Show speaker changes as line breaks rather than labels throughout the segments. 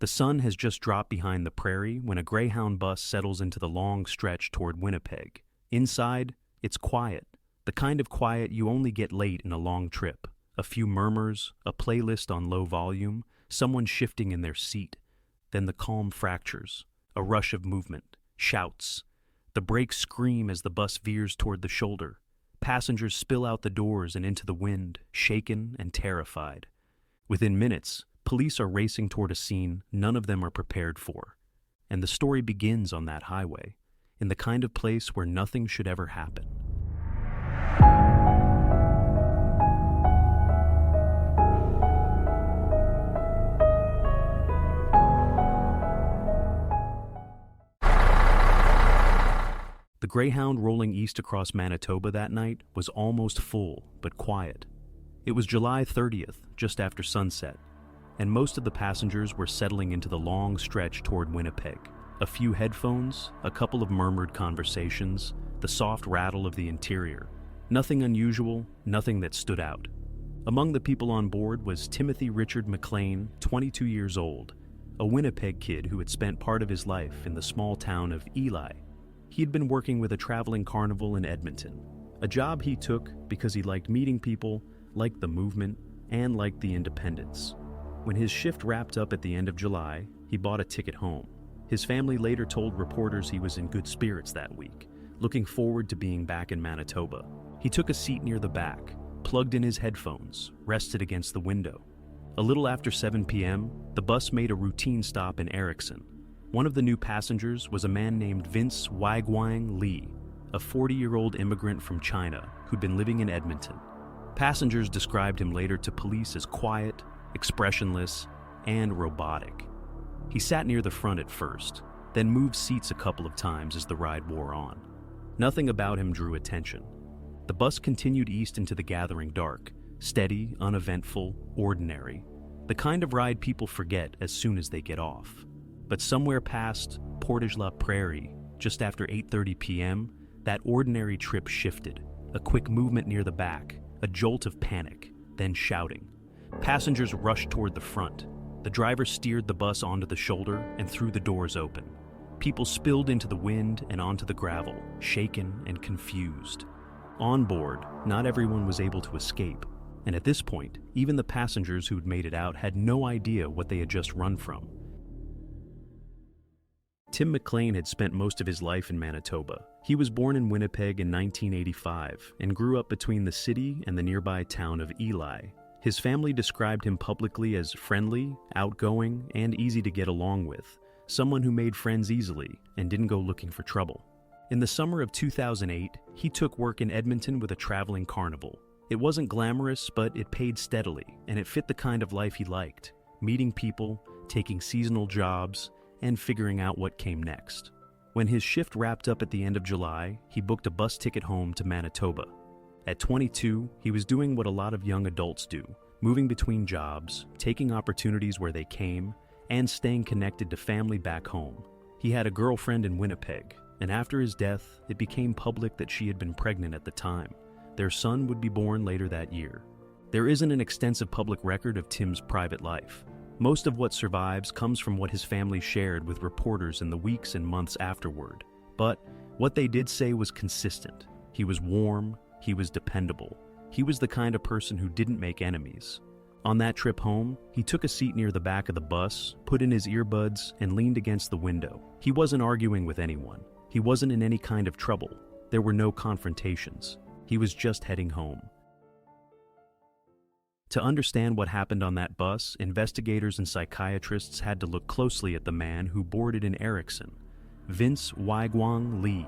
The sun has just dropped behind the prairie when a Greyhound bus settles into the long stretch toward Winnipeg. Inside, it's quiet, the kind of quiet you only get late in a long trip. A few murmurs, a playlist on low volume, someone shifting in their seat. Then the calm fractures, a rush of movement, shouts. The brakes scream as the bus veers toward the shoulder. Passengers spill out the doors and into the wind, shaken and terrified. Within minutes, police are racing toward a scene none of them are prepared for. And the story begins on that highway, in the kind of place where nothing should ever happen. The Greyhound rolling east across Manitoba that night was almost full, but quiet. It was July 30th, just after sunset, and most of the passengers were settling into the long stretch toward Winnipeg. A few headphones, a couple of murmured conversations, the soft rattle of the interior. Nothing unusual, nothing that stood out. Among the people on board was Timothy Richard McLean, 22 years old, a Winnipeg kid who had spent part of his life in the small town of Ely. He had been working with a traveling carnival in Edmonton, a job he took because he liked meeting people, liked the movement, and liked the independence. When his shift wrapped up at the end of July, he bought a ticket home. His family later told reporters he was in good spirits that week, looking forward to being back in Manitoba. He took a seat near the back, plugged in his headphones, rested against the window. A little after 7 p.m., the bus made a routine stop in Erickson. One of the new passengers was a man named Vince Waiguang Li, a 40-year-old immigrant from China who'd been living in Edmonton. Passengers described him later to police as quiet, expressionless, and robotic. He sat near the front at first, then moved seats a couple of times as the ride wore on. Nothing about him drew attention. The bus continued east into the gathering dark, steady, uneventful, ordinary, the kind of ride people forget as soon as they get off. But somewhere past Portage la Prairie, just after 8:30 p.m., that ordinary trip shifted. A quick movement near the back, a jolt of panic, then shouting. Passengers rushed toward the front. The driver steered the bus onto the shoulder and threw the doors open. People spilled into the wind and onto the gravel, shaken and confused. On board, not everyone was able to escape, and at this point, even the passengers who'd made it out had no idea what they had just run from. Tim McLean had spent most of his life in Manitoba. He was born in Winnipeg in 1985 and grew up between the city and the nearby town of Ely. His family described him publicly as friendly, outgoing, and easy to get along with, someone who made friends easily and didn't go looking for trouble. In the summer of 2008, he took work in Edmonton with a traveling carnival. It wasn't glamorous, but it paid steadily, and it fit the kind of life he liked, meeting people, taking seasonal jobs, and figuring out what came next. When his shift wrapped up at the end of July, he booked a bus ticket home to Manitoba. At 22, he was doing what a lot of young adults do, moving between jobs, taking opportunities where they came, and staying connected to family back home. He had a girlfriend in Winnipeg, and after his death, it became public that she had been pregnant at the time. Their son would be born later that year. There isn't an extensive public record of Tim's private life. Most of what survives comes from what his family shared with reporters in the weeks and months afterward. But what they did say was consistent. He was warm, he was dependable. He was the kind of person who didn't make enemies. On that trip home, he took a seat near the back of the bus, put in his earbuds, and leaned against the window. He wasn't arguing with anyone. He wasn't in any kind of trouble. There were no confrontations. He was just heading home. To understand what happened on that bus, investigators and psychiatrists had to look closely at the man who boarded in Erickson, Vince Waiguang Li.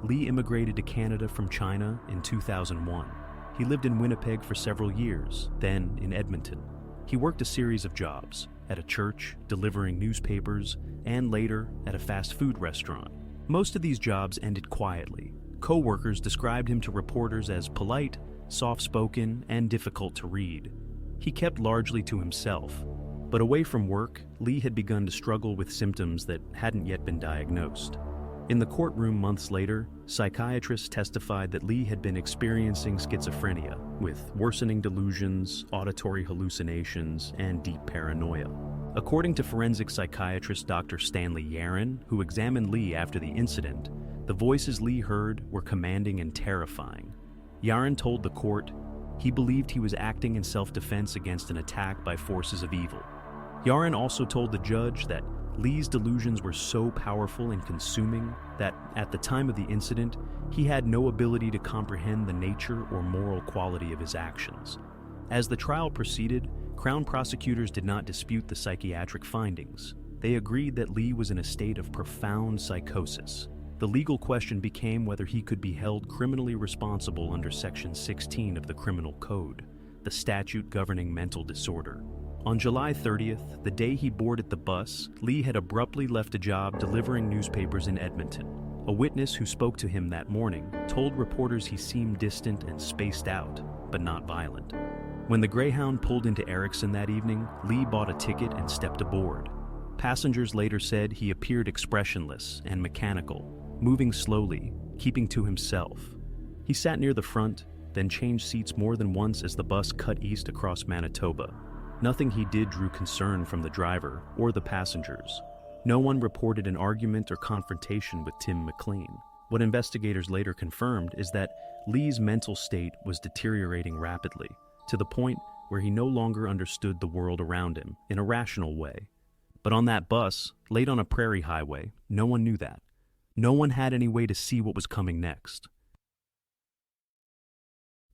Li immigrated to Canada from China in 2001. He lived in Winnipeg for several years, then in Edmonton. He worked a series of jobs, at a church, delivering newspapers, and later at a fast food restaurant. Most of these jobs ended quietly. Co-workers described him to reporters as polite, soft-spoken, and difficult to read. He kept largely to himself, but away from work, Li had begun to struggle with symptoms that hadn't yet been diagnosed. In the courtroom months later, psychiatrists testified that Li had been experiencing schizophrenia, with worsening delusions, auditory hallucinations, and deep paranoia. According to forensic psychiatrist Dr. Stanley Yaron, who examined Lee after the incident, the voices Lee heard were commanding and terrifying. Yaron told the court he believed he was acting in self-defense against an attack by forces of evil. Yaron also told the judge that Lee's delusions were so powerful and consuming that, at the time of the incident, he had no ability to comprehend the nature or moral quality of his actions. As the trial proceeded, Crown prosecutors did not dispute the psychiatric findings. They agreed that Lee was in a state of profound psychosis. The legal question became whether he could be held criminally responsible under Section 16 of the Criminal Code, the statute governing mental disorder. On July 30th, the day he boarded the bus, Lee had abruptly left a job delivering newspapers in Edmonton. A witness who spoke to him that morning told reporters he seemed distant and spaced out, but not violent. When the Greyhound pulled into Erickson that evening, Lee bought a ticket and stepped aboard. Passengers later said he appeared expressionless and mechanical, moving slowly, keeping to himself. He sat near the front, then changed seats more than once as the bus cut east across Manitoba. Nothing he did drew concern from the driver or the passengers. No one reported an argument or confrontation with Tim McLean. What investigators later confirmed is that Lee's mental state was deteriorating rapidly, to the point where he no longer understood the world around him in a rational way. But on that bus, late on a prairie highway, no one knew that. No one had any way to see what was coming next.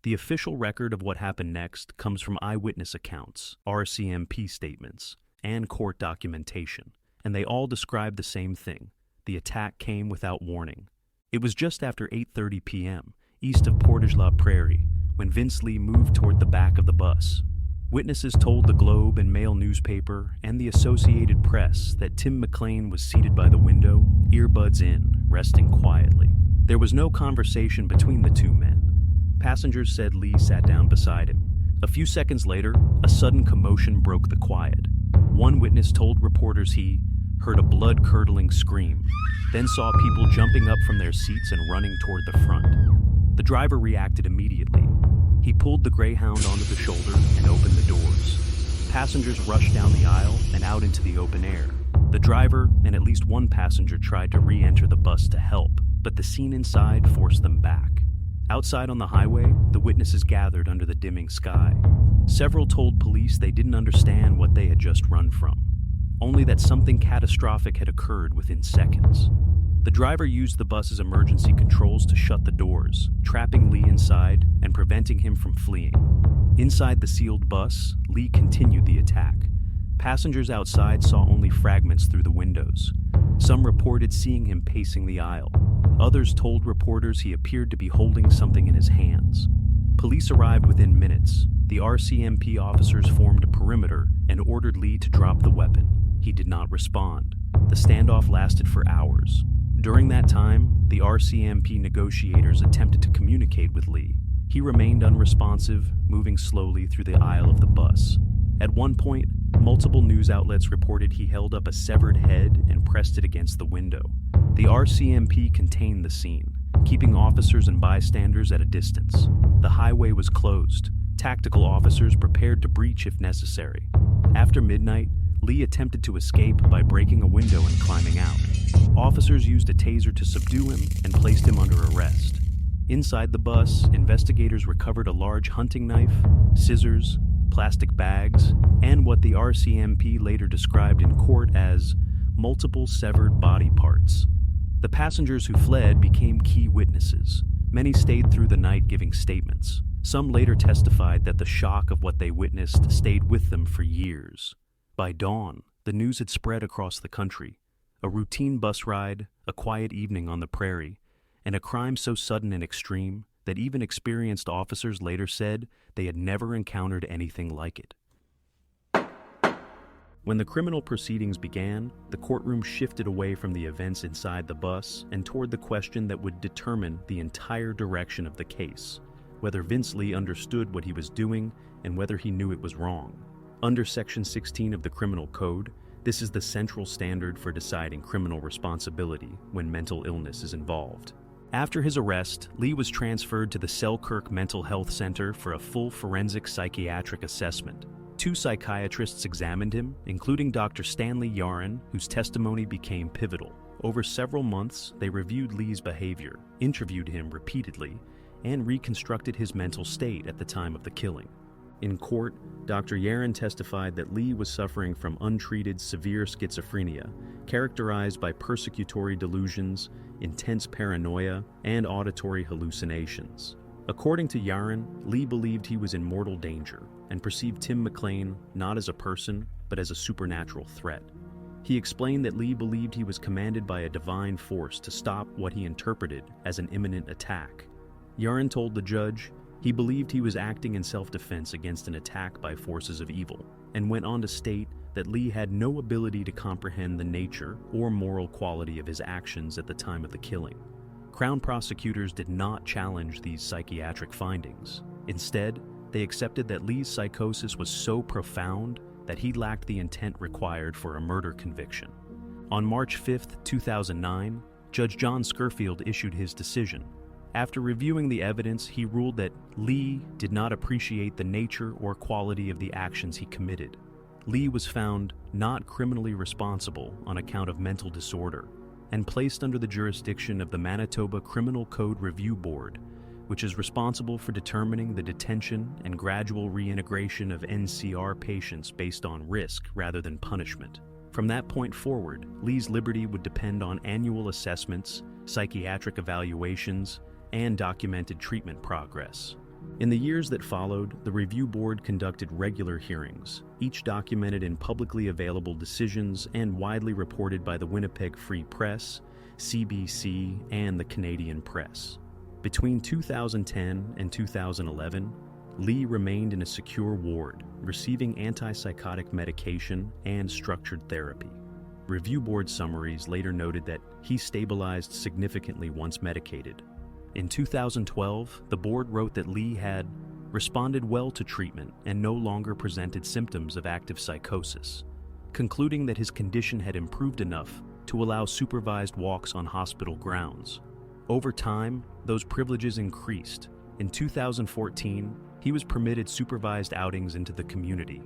The official record of what happened next comes from eyewitness accounts, RCMP statements, and court documentation, and they all describe the same thing. The attack came without warning. It was just after 8:30 p.m., east of Portage la Prairie, when Vince Lee moved toward the back of the bus. Witnesses told the Globe and Mail newspaper and the Associated Press that Tim McLean was seated by the window, earbuds in, resting quietly. There was no conversation between the two men. Passengers said Lee sat down beside him. A few seconds later, a sudden commotion broke the quiet. One witness told reporters he heard a blood-curdling scream, then saw people jumping up from their seats and running toward the front. The driver reacted immediately. He pulled the Greyhound onto the shoulder and opened the doors. Passengers rushed down the aisle and out into the open air. The driver and at least one passenger tried to re-enter the bus to help, but the scene inside forced them back. Outside on the highway, the witnesses gathered under the dimming sky. Several told police they didn't understand what they had just run from, only that something catastrophic had occurred within seconds. The driver used the bus's emergency controls to shut the doors, trapping Lee inside and preventing him from fleeing. Inside the sealed bus, Lee continued the attack. Passengers outside saw only fragments through the windows. Some reported seeing him pacing the aisle. Others told reporters he appeared to be holding something in his hands. Police arrived within minutes. The RCMP officers formed a perimeter and ordered Lee to drop the weapon. He did not respond. The standoff lasted for hours. During that time, the RCMP negotiators attempted to communicate with Lee. He remained unresponsive, moving slowly through the aisle of the bus. At one point, multiple news outlets reported he held up a severed head and pressed it against the window. The RCMP contained the scene, keeping officers and bystanders at a distance. The highway was closed. Tactical officers prepared to breach if necessary. After midnight, Lee attempted to escape by breaking a window and climbing out. Officers used a taser to subdue him and placed him under arrest. Inside the bus, investigators recovered a large hunting knife, scissors, plastic bags, and what the RCMP later described in court as multiple severed body parts. The passengers who fled became key witnesses. Many stayed through the night giving statements. Some later testified that the shock of what they witnessed stayed with them for years. By dawn, the news had spread across the country. A routine bus ride, a quiet evening on the prairie, and a crime so sudden and extreme that even experienced officers later said they had never encountered anything like it. When the criminal proceedings began, the courtroom shifted away from the events inside the bus and toward the question that would determine the entire direction of the case, whether Vince Lee understood what he was doing and whether he knew it was wrong. Under Section 16 of the Criminal Code, this is the central standard for deciding criminal responsibility when mental illness is involved. After his arrest, Lee was transferred to the Selkirk Mental Health Center for a full forensic psychiatric assessment. 2 psychiatrists examined him, including Dr. Stanley Yaron, whose testimony became pivotal. Over several months, they reviewed Lee's behavior, interviewed him repeatedly, and reconstructed his mental state at the time of the killing. In court, Dr. Yaron testified that Lee was suffering from untreated severe schizophrenia, characterized by persecutory delusions, intense paranoia, and auditory hallucinations. According to Yaron, Lee believed he was in mortal danger and perceived Tim McLean not as a person, but as a supernatural threat. He explained that Lee believed he was commanded by a divine force to stop what he interpreted as an imminent attack. Yaron told the judge he believed he was acting in self-defense against an attack by forces of evil, and went on to state that Lee had no ability to comprehend the nature or moral quality of his actions at the time of the killing. Crown prosecutors did not challenge these psychiatric findings. Instead, they accepted that Lee's psychosis was so profound that he lacked the intent required for a murder conviction. On March 5, 2009, Judge John Scurfield issued his decision. After reviewing the evidence, he ruled that Lee did not appreciate the nature or quality of the actions he committed. Lee was found not criminally responsible on account of mental disorder and placed under the jurisdiction of the Manitoba Criminal Code Review Board, which is responsible for determining the detention and gradual reintegration of NCR patients based on risk rather than punishment. From that point forward, Lee's liberty would depend on annual assessments, psychiatric evaluations, and documented treatment progress. In the years that followed, the review board conducted regular hearings, each documented in publicly available decisions and widely reported by the Winnipeg Free Press, CBC, and the Canadian Press. Between 2010 and 2011, Lee remained in a secure ward, receiving antipsychotic medication and structured therapy. Review board summaries later noted that he stabilized significantly once medicated. In 2012, the board wrote that Lee had responded well to treatment and no longer presented symptoms of active psychosis, concluding that his condition had improved enough to allow supervised walks on hospital grounds. Over time, those privileges increased. In 2014, he was permitted supervised outings into the community.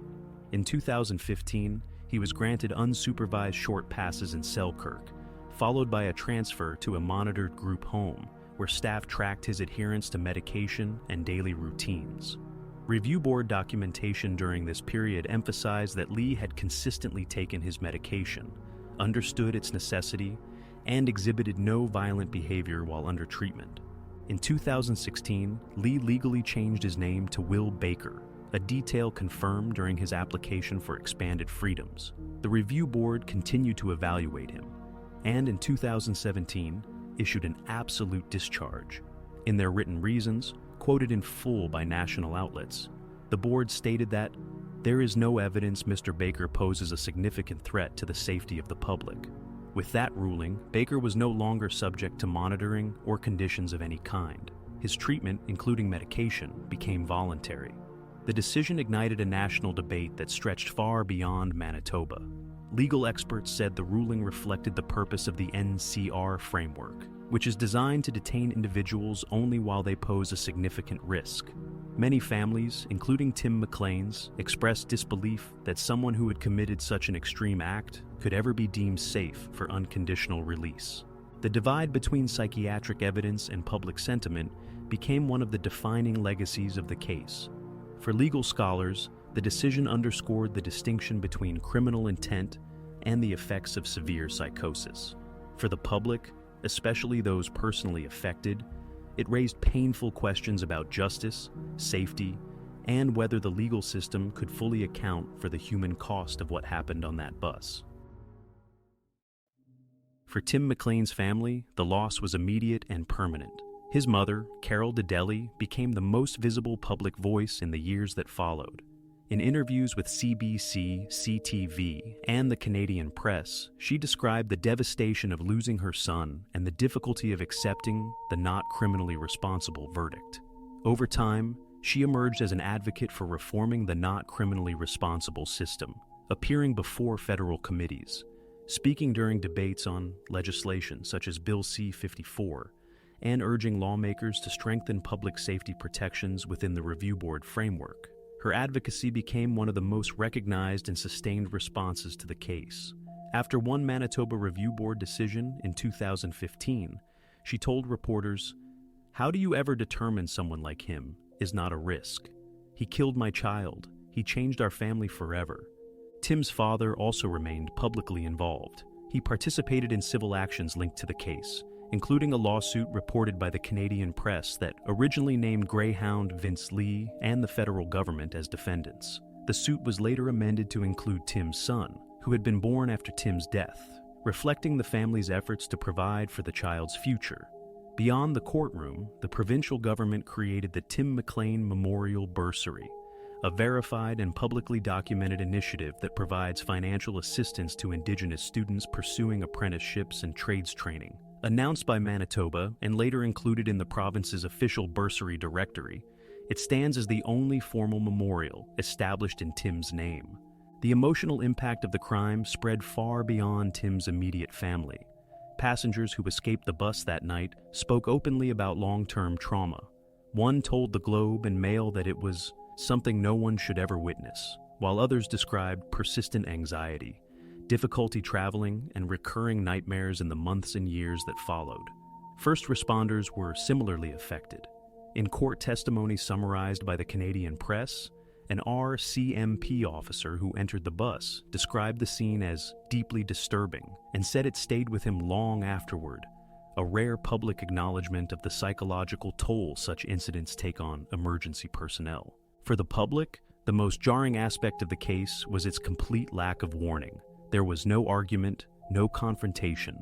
In 2015, he was granted unsupervised short passes in Selkirk, followed by a transfer to a monitored group home, where staff tracked his adherence to medication and daily routines. Review board documentation during this period emphasized that Lee had consistently taken his medication, understood its necessity, and exhibited no violent behavior while under treatment. In 2016, Lee legally changed his name to Will Baker, a detail confirmed during his application for expanded freedoms. The review board continued to evaluate him, and in 2017, issued an absolute discharge. In their written reasons, quoted in full by national outlets, the board stated that there is no evidence Mr. Baker poses a significant threat to the safety of the public. With that ruling, Baker was no longer subject to monitoring or conditions of any kind. His treatment, including medication, became voluntary. The decision ignited a national debate that stretched far beyond Manitoba. Legal experts said the ruling reflected the purpose of the NCR framework, which is designed to detain individuals only while they pose a significant risk. Many families, including Tim McLean's, expressed disbelief that someone who had committed such an extreme act could ever be deemed safe for unconditional release. The divide between psychiatric evidence and public sentiment became one of the defining legacies of the case. For legal scholars, the decision underscored the distinction between criminal intent and the effects of severe psychosis. For the public, especially those personally affected, it raised painful questions about justice, safety, and whether the legal system could fully account for the human cost of what happened on that bus. For Tim McLean's family, the loss was immediate and permanent. His mother, Carol Dedeli, became the most visible public voice in the years that followed. In interviews with CBC, CTV, and the Canadian Press, she described the devastation of losing her son and the difficulty of accepting the not criminally responsible verdict. Over time, she emerged as an advocate for reforming the not criminally responsible system, appearing before federal committees, speaking during debates on legislation such as Bill C-54, and urging lawmakers to strengthen public safety protections within the review board framework. Her advocacy became one of the most recognized and sustained responses to the case. After one Manitoba Review Board decision in 2015, she told reporters, "How do you ever determine someone like him is not a risk? He killed my child. He changed our family forever." Tim's father also remained publicly involved. He participated in civil actions linked to the case, including a lawsuit reported by the Canadian press that originally named Greyhound, Vince Lee, and the federal government as defendants. The suit was later amended to include Tim's son, who had been born after Tim's death, reflecting the family's efforts to provide for the child's future. Beyond the courtroom, the provincial government created the Tim McLean Memorial Bursary, a verified and publicly documented initiative that provides financial assistance to Indigenous students pursuing apprenticeships and trades training. Announced by Manitoba and later included in the province's official bursary directory, it stands as the only formal memorial established in Tim's name. The emotional impact of the crime spread far beyond Tim's immediate family. Passengers who escaped the bus that night spoke openly about long-term trauma. One told the Globe and Mail that it was something no one should ever witness, while others described persistent anxiety, difficulty traveling, and recurring nightmares in the months and years that followed. First responders were similarly affected. In court testimony summarized by the Canadian press, an RCMP officer who entered the bus described the scene as deeply disturbing and said it stayed with him long afterward, a rare public acknowledgement of the psychological toll such incidents take on emergency personnel. For the public, the most jarring aspect of the case was its complete lack of warning. There was no argument, no confrontation,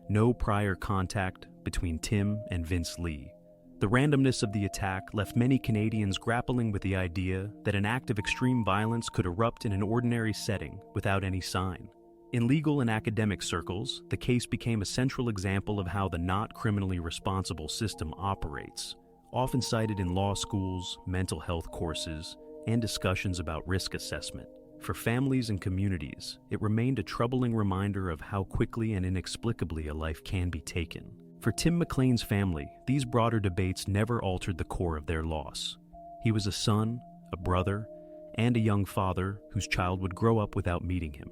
no prior contact between Tim and Vince Lee. The randomness of the attack left many Canadians grappling with the idea that an act of extreme violence could erupt in an ordinary setting without any sign. In legal and academic circles, the case became a central example of how the not criminally responsible system operates, often cited in law schools, mental health courses, and discussions about risk assessment. For families and communities, it remained a troubling reminder of how quickly and inexplicably a life can be taken. For Tim McLean's family, these broader debates never altered the core of their loss. He was a son, a brother, and a young father whose child would grow up without meeting him.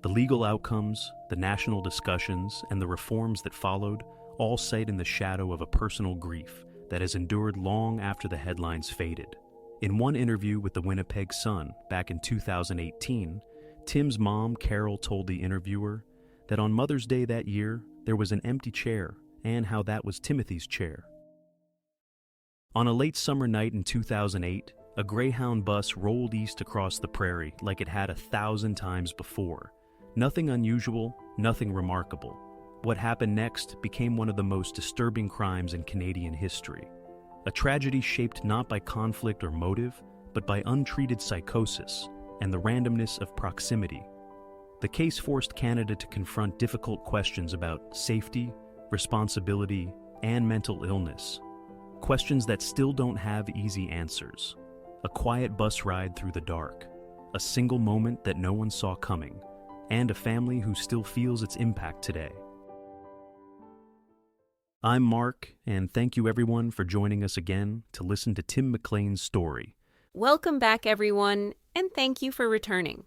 The legal outcomes, the national discussions, and the reforms that followed all sat in the shadow of a personal grief that has endured long after the headlines faded. In one interview with the Winnipeg Sun back in 2018, Tim's mom, Carol, told the interviewer that on Mother's Day that year, there was an empty chair, and how that was Timothy's chair. On a late summer night in 2008, a Greyhound bus rolled east across the prairie like it had 1,000 times before. Nothing unusual, nothing remarkable. What happened next became one of the most disturbing crimes in Canadian history. A tragedy shaped not by conflict or motive, but by untreated psychosis and the randomness of proximity. The case forced Canada to confront difficult questions about safety, responsibility, and mental illness. Questions that still don't have easy answers. A quiet bus ride through the dark, a single moment that no one saw coming, and a family who still feels its impact today. I'm Mark, and thank you everyone for joining us again to listen to Tim McLean's story.
Welcome back, everyone, and thank you for returning.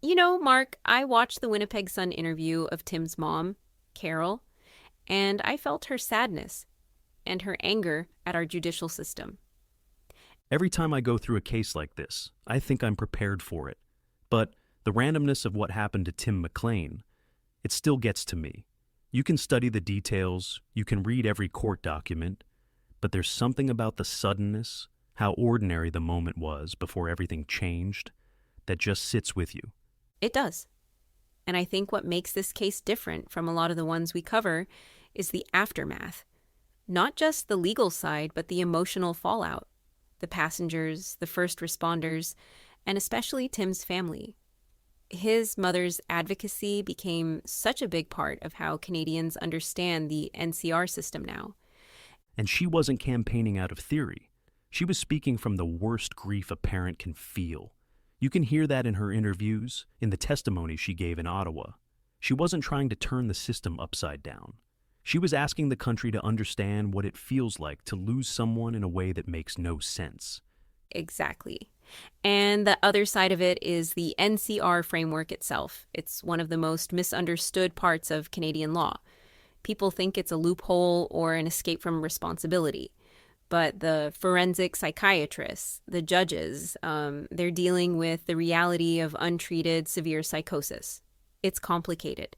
You know, Mark, I watched the Winnipeg Sun interview of Tim's mom, Carol, and I felt her sadness and her anger at our judicial system.
Every time I go through a case like this, I think I'm prepared for it. But the randomness of what happened to Tim McLean, it still gets to me. You can study the details, you can read every court document, but there's something about the suddenness, how ordinary the moment was before everything changed, that just sits with you.
It does. And I think what makes this case different from a lot of the ones we cover is the aftermath. Not just the legal side, but the emotional fallout. The passengers, the first responders, and especially Tim's family. His mother's advocacy became such a big part of how Canadians understand the NCR system now.
And she wasn't campaigning out of theory. She was speaking from the worst grief a parent can feel. You can hear that in her interviews, in the testimony she gave in Ottawa. She wasn't trying to turn the system upside down. She was asking the country to understand what it feels like to lose someone in a way that makes no sense.
Exactly. And the other side of it is the NCR framework itself. It's one of the most misunderstood parts of Canadian law. People think it's a loophole or an escape from responsibility. But the forensic psychiatrists, the judges, they're dealing with the reality of untreated severe psychosis. It's complicated,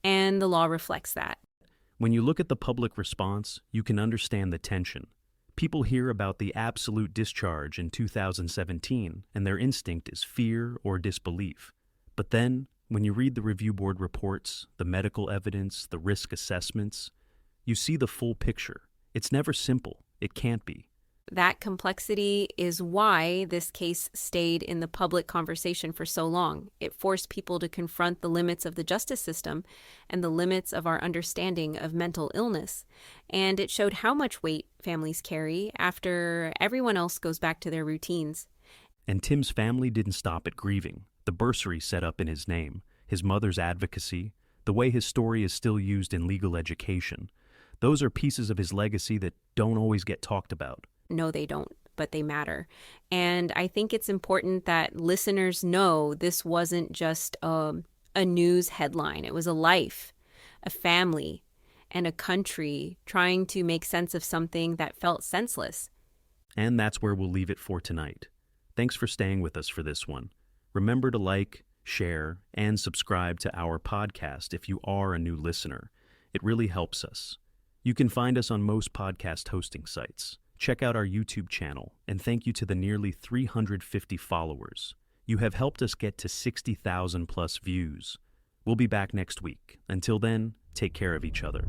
and the law reflects that.
When you look at the public response, you can understand the tension. People hear about the absolute discharge in 2017, and their instinct is fear or disbelief. But then, when you read the review board reports, the medical evidence, the risk assessments, you see the full picture. It's never simple. It can't be.
That complexity is why this case stayed in the public conversation for so long. It forced people to confront the limits of the justice system and the limits of our understanding of mental illness. And it showed how much weight families carry after everyone else goes back to their routines.
And Tim's family didn't stop at grieving. The bursary set up in his name, his mother's advocacy, the way his story is still used in legal education. Those are pieces of his legacy that don't always get talked about.
No, they don't, but they matter. And I think it's important that listeners know this wasn't just a news headline. It was a life, a family, and a country trying to make sense of something that felt senseless.
And that's where we'll leave it for tonight. Thanks for staying with us for this one. Remember to like, share, and subscribe to our podcast if you are a new listener. It really helps us. You can find us on most podcast hosting sites. Check out our YouTube channel, and thank you to the nearly 350 followers. You have helped us get to 60,000 plus views. We'll be back next week. Until then, take care of each other.